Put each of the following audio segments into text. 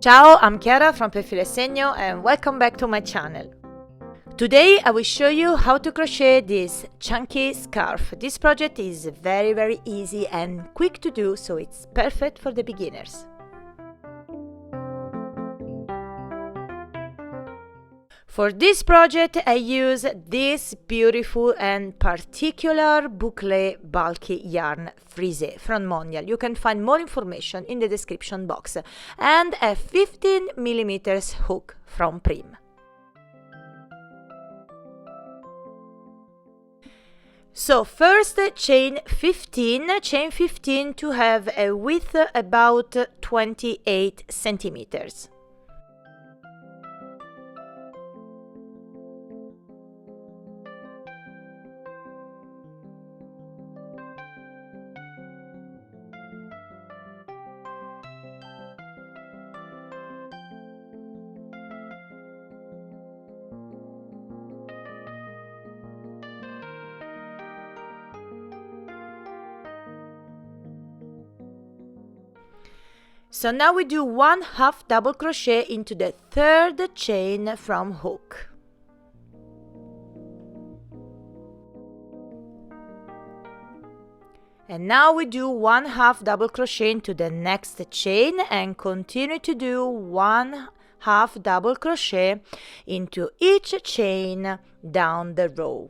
Ciao, I'm Chiara from Filo Segno and welcome back to my channel. Today I will show you how to crochet this chunky scarf. This project is very easy and quick to do, so it's perfect for the beginners. For this project I use this beautiful and particular boucle bulky yarn frise from Mondial. You can find more information in the description box, and a 15mm hook from Prim. So first chain 15 to have a width about 28 centimeters. So now we do 1/2 double crochet into the third chain from hook. And now we do 1/2 double crochet into the next chain and continue to do 1/2 double crochet into each chain down the row.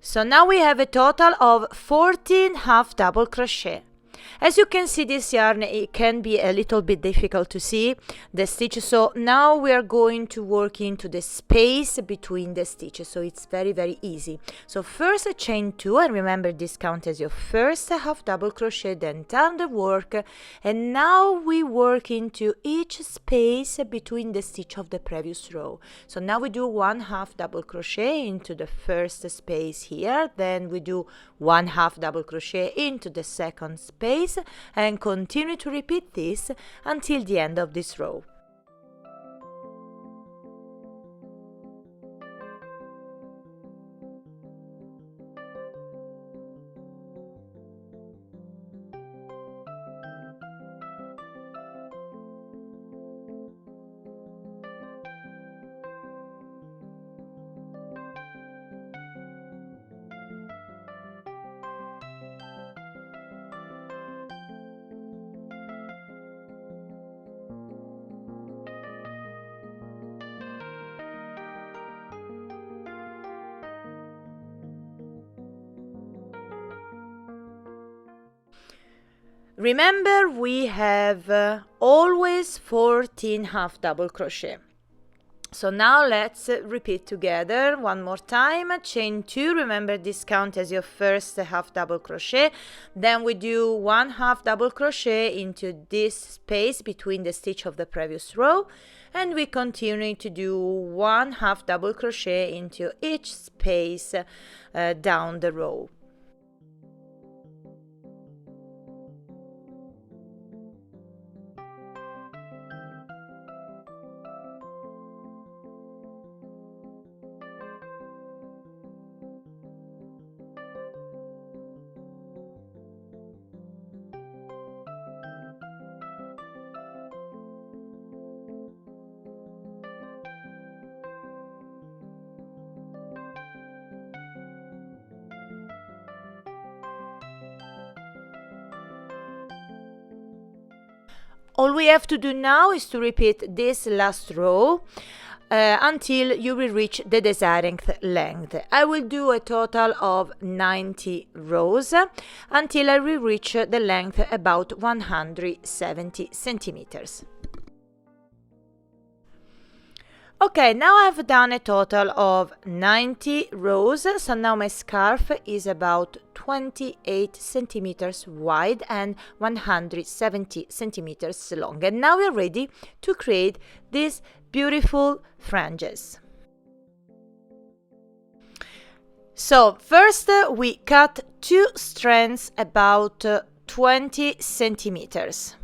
So now we have a total of 14 half double crochet. As you can see, this yarn, it can be a little bit difficult to see the stitches, so now we are going to work into the space between the stitches, so it's very easy. So first chain 2, and remember this counts as your first half double crochet, then turn the work, and now we work into each space between the stitch of the previous row. So now we do 1/2 double crochet into the first space here, then we do 1/2 double crochet into the second space, and continue to repeat this until the end of this row. Remember, we have always 14 half double crochet. So now let's repeat together one more time. Chain 2, remember this counts as your first half double crochet. Then we do 1/2 double crochet into this space between the stitch of the previous row, and we continue to do 1/2 double crochet into each space down the row. All we have to do now is to repeat this last row until you will reach the desired length. I will do a total of 90 rows until I will reach the length about 170 centimeters. Okay, now I've done a total of 90 rows, so now my scarf is about 28 centimeters wide and 170 centimeters long. And now we're ready to create these beautiful fringes. So first we cut 2 strands about 20 centimeters.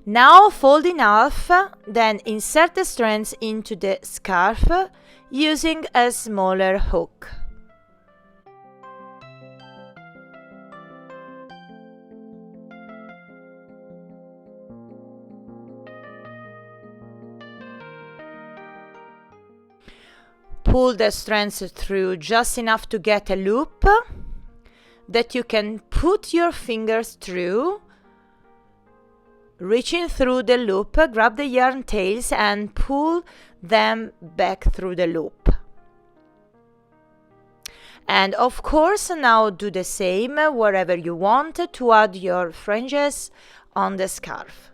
Now fold in half, then insert the strands into the scarf using a smaller hook. Pull the strands through just enough to get a loop that you can put your fingers through. Reaching through the loop, grab the yarn tails and pull them back through the loop. And of course, now do the same wherever you want to add your fringes on the scarf.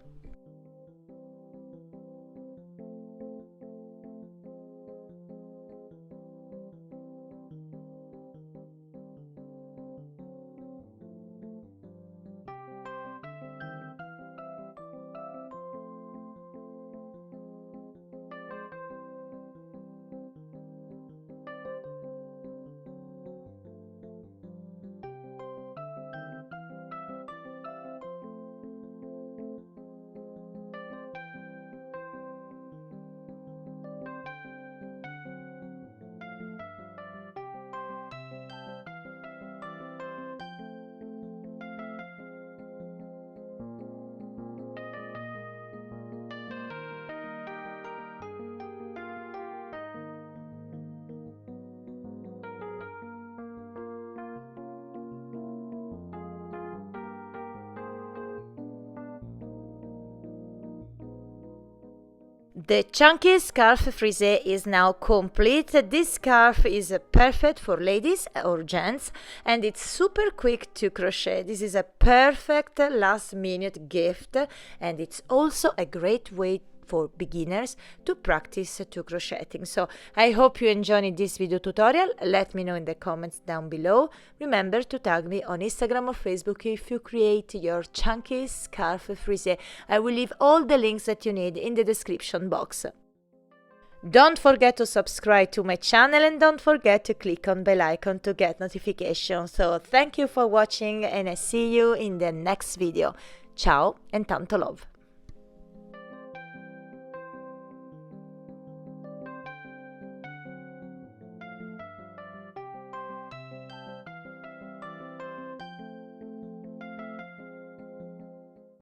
The chunky scarf frisé is now complete. This scarf is perfect for ladies or gents and it's super quick to crochet. This is a perfect last minute gift and it's also a great way for beginners to practice to crocheting. So I hope you enjoyed this video tutorial. Let me know in the comments down below. Remember to tag me on Instagram or Facebook if you create your chunky scarf frisé. I will leave all the links that you need in the description box. Don't forget to subscribe to my channel and don't forget to click on bell icon to get notifications. So thank you for watching and I see you in the next video. Ciao and tanto love!